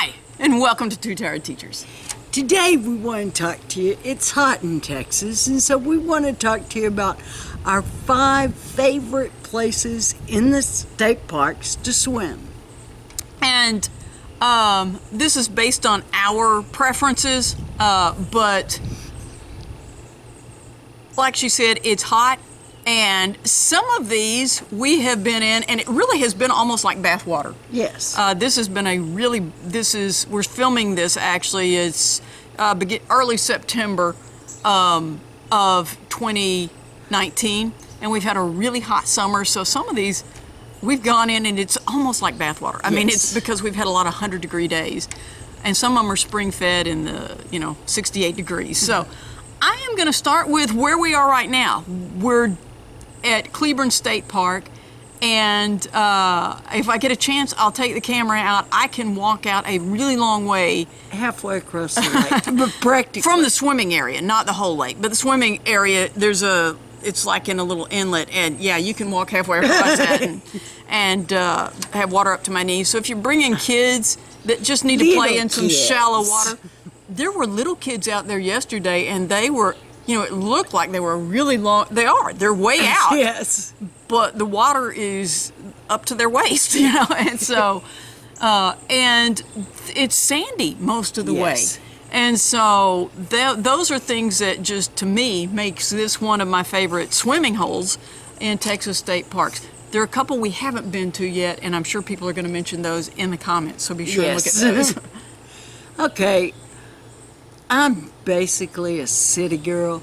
Hi, and welcome to Two Tired Teachers. Today we want to talk to you. It's hot in Texas, and so we want to talk to you about our 5 favorite places in the state parks to swim. And this is based on our preferences, but like she said, it's hot. And some of these we have been in, and it really has been almost like bath water. Yes. This has been we're filming this actually, it's early September of 2019, and we've had a really hot summer, so some of these we've gone in and it's almost like bath water. I mean, it's because we've had a lot of 100-degree days, and some of them are spring-fed in the 68 degrees. So I am going to start with where we are right now. We're at Cleburne State Park, and if I get a chance, I'll take the camera out. I can walk out a really long way. Halfway across the lake, but practically. From the swimming area, not the whole lake, but the swimming area, it's like in a little inlet, and yeah, you can walk halfway across that and have water up to my knees. So if you're bringing kids that just need to play in some shallow water, there were little kids out there yesterday, and they were, it looked like they were really long. They're way out. Yes. But the water is up to their waist, and so, and it's sandy most of the way. And so those are things that just, to me, makes this one of my favorite swimming holes in Texas state parks. There are a couple we haven't been to yet, and I'm sure people are going to mention those in the comments, so be sure to look at those. Okay. I'm basically a city girl,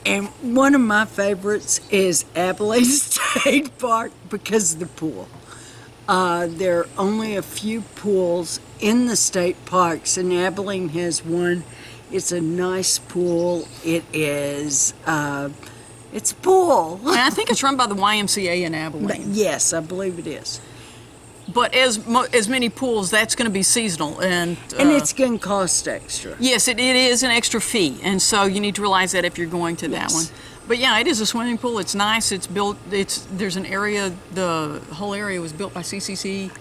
and one of my favorites is Abilene State Park because of the pool. There are only a few pools in the state parks, and Abilene has one. It's a nice pool. It's a pool. And I think it's run by the YMCA in Abilene. Yes, I believe it is. But as many pools, that's going to be seasonal, and it's going to cost extra. Yes, it is an extra fee, and so you need to realize that if you're going to that one. But yeah, it is a swimming pool. It's nice. It's built. There's an area. The whole area was built by CCC.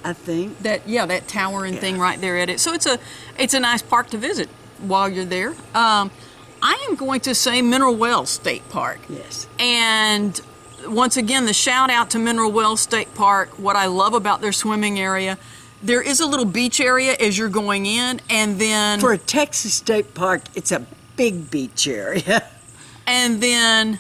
I think that tower and thing right there at it. So it's a nice park to visit while you're there. I am going to say Mineral Wells State Park. Yes. And once again, the shout out to Mineral Wells State Park. What I love about their swimming area, there is a little beach area as you're going in, and then for a Texas state park, it's a big beach area. And then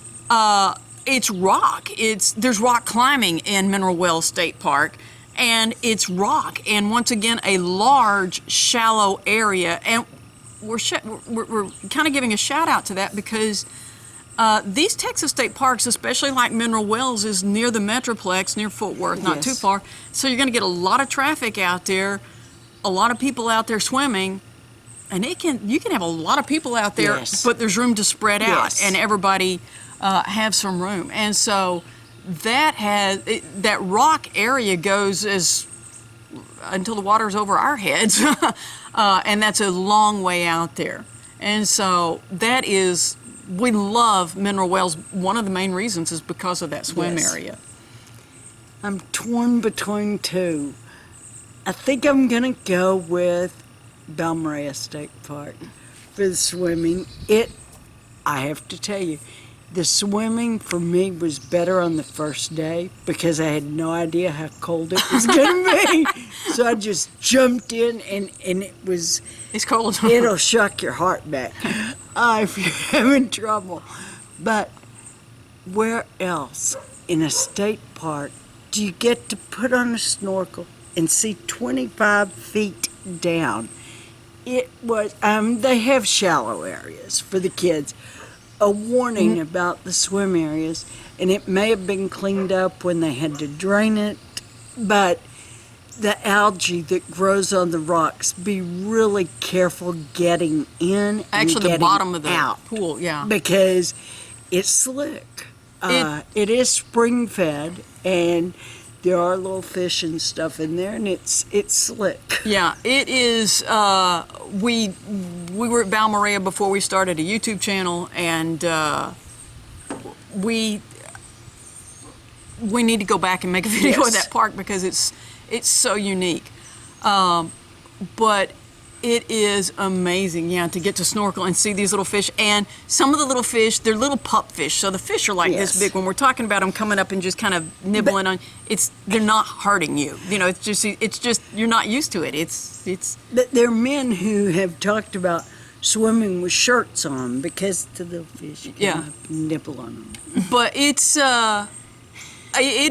it's rock. There's rock climbing in Mineral Wells State Park, and it's rock. And once again, a large, shallow area. And we're kind of giving a shout out to that because these Texas state parks, especially like Mineral Wells, is near the Metroplex, near Fort Worth, not too far. So you're going to get a lot of traffic out there, a lot of people out there swimming, and you can have a lot of people out there, but there's room to spread out and everybody have some room. And so that rock area goes until the water's over our heads, and that's a long way out there. And so we love Mineral Wells. One of the main reasons is because of that swim area. I'm torn between two. I think I'm going to go with Balmaria State Park for the swimming. I have to tell you, the swimming for me was better on the first day because I had no idea how cold it was going to be. So I just jumped in, and it's cold. It'll shock your heart back if you're having trouble. But where else in a state park do you get to put on a snorkel and see 25 feet down? It was, they have shallow areas for the kids. A warning about the swim areas, and it may have been cleaned up when they had to drain it, but the algae that grows on the rocks, be really careful getting in and actually getting the bottom of the out, pool, because it's slick. It is spring fed, and there are little fish and stuff in there, and it's slick. Yeah, it is. We were at Balmaria before we started a YouTube channel, and we need to go back and make a video of that park because it's so unique. but it is amazing, to get to snorkel and see these little fish. And some of the little fish, they're little pup fish, so the fish are like this big. When we're talking about them coming up and just kind of nibbling on, they're not hurting you. It's just you're not used to it. It's. But there are men who have talked about swimming with shirts on because the little fish come up and nibble on them. But it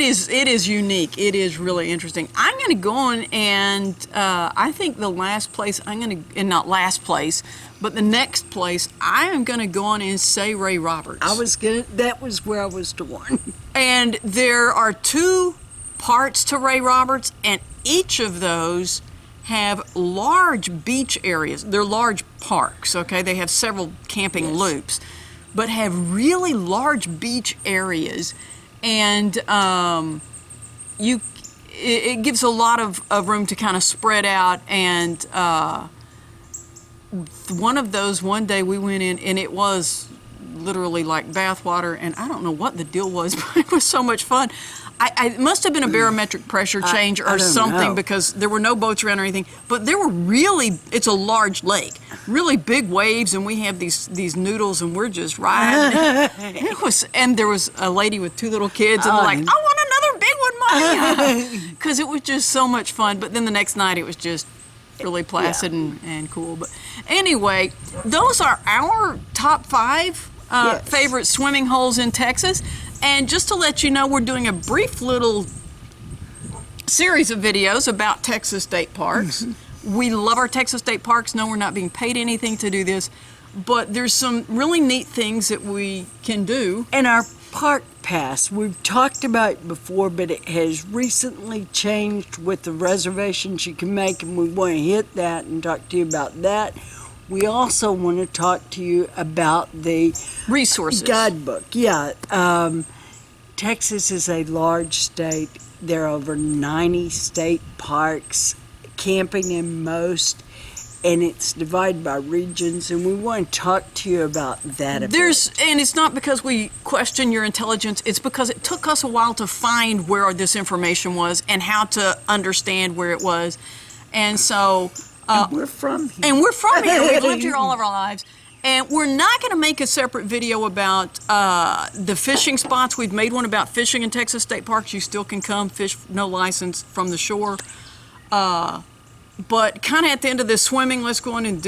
is unique. It is really interesting. I'm going to go on and I think the last place and not last place, but the next place I am going to go on and say Ray Roberts. That was where I was torn. And there are 2 parts to Ray Roberts, and each of those have large beach areas. They're large parks, okay? They have several camping loops, but have really large beach areas. And it gives a lot of room to kind of spread out. And one of those, one day we went in, and it was literally like bathwater, and I don't know what the deal was, but it was so much fun. It must have been a barometric pressure change or something, because there were no boats around or anything. But there were it's a large lake, really big waves, and we have these noodles, and we're just riding. And there was a lady with 2 little kids, and they're like, I want another big one, Mommy, because it was just so much fun. But then the next night, it was just really placid and cool. But anyway, those are our top 5 favorite swimming holes in Texas. And just to let you know, we're doing a brief little series of videos about Texas state parks. We love our Texas state parks. No, we're not being paid anything to do this, but there's some really neat things that we can do. And our park pass, we've talked about it before, but it has recently changed with the reservations you can make, and we want to hit that and talk to you about that. We also want to talk to you about the resources guidebook. Texas is a large state. There are over 90 state parks, camping in most, and it's divided by regions, and we want to talk to you about that a bit. And it's not because we question your intelligence, it's because it took us a while to find where this information was and how to understand where it was. And so and we're from here. We've lived here all of our lives. And we're not going to make a separate video about the fishing spots. We've made one about fishing in Texas state parks. You still can come fish, no license, from the shore. But kind of at the end of this swimming, let's go on and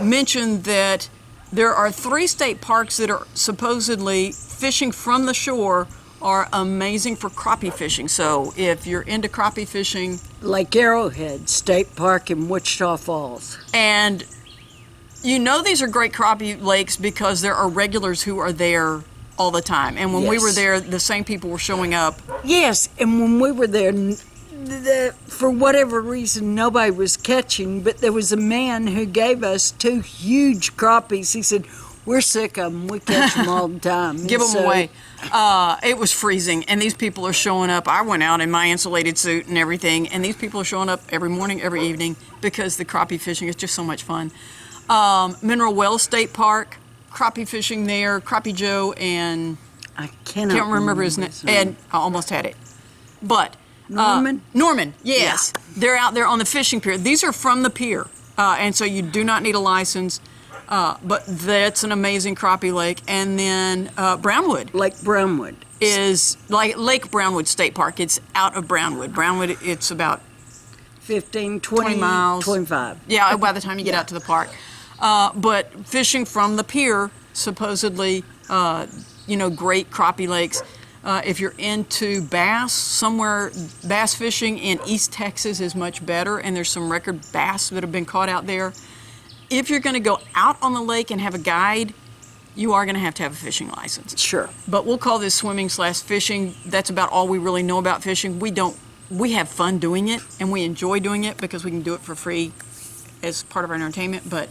mention that there are 3 state parks that are supposedly fishing from the shore are amazing for crappie fishing. So if you're into crappie fishing, Lake Arrowhead State Park in Wichita Falls. And these are great crappie lakes because there are regulars who are there all the time. And when we were there, the same people were showing up. Yes, and when we were there, for whatever reason, nobody was catching, but there was a man who gave us 2 huge crappies. He said, we're sick of them. We catch them all the time. Give them away. It was freezing, and these people are showing up. I went out in my insulated suit and everything, and these people are showing up every morning, every evening, because the crappie fishing is just so much fun. Mineral Wells State Park, crappie fishing there, Crappie Joe, and I can't remember his name. And I almost had it. But Norman, yes. Yeah. They're out there on the fishing pier. These are from the pier, and so you do not need a license. But that's an amazing crappie lake. And then Brownwood. Lake Brownwood. Is like Lake Brownwood State Park. It's out of Brownwood. Brownwood, it's about 15, 20 miles. 25. Yeah, by the time you get out to the park. But fishing from the pier, supposedly, great crappie lakes. If you're into bass, bass fishing in East Texas is much better, and there's some record bass that have been caught out there. If you're going to go out on the lake and have a guide, you are going to have a fishing license. Sure. But we'll call this swimming/fishing. That's about all we really know about fishing. We have fun doing it, and we enjoy doing it because we can do it for free as part of our entertainment, but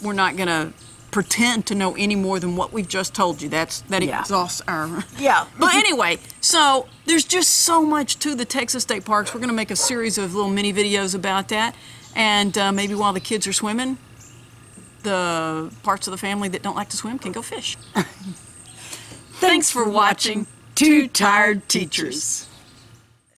we're not going to pretend to know any more than what we've just told you. That exhausts our... Yeah. But anyway, so there's just so much to the Texas state parks. We're going to make a series of little mini videos about that. And maybe while the kids are swimming, the parts of the family that don't like to swim can go fish. Thanks for watching Two Tired Teachers.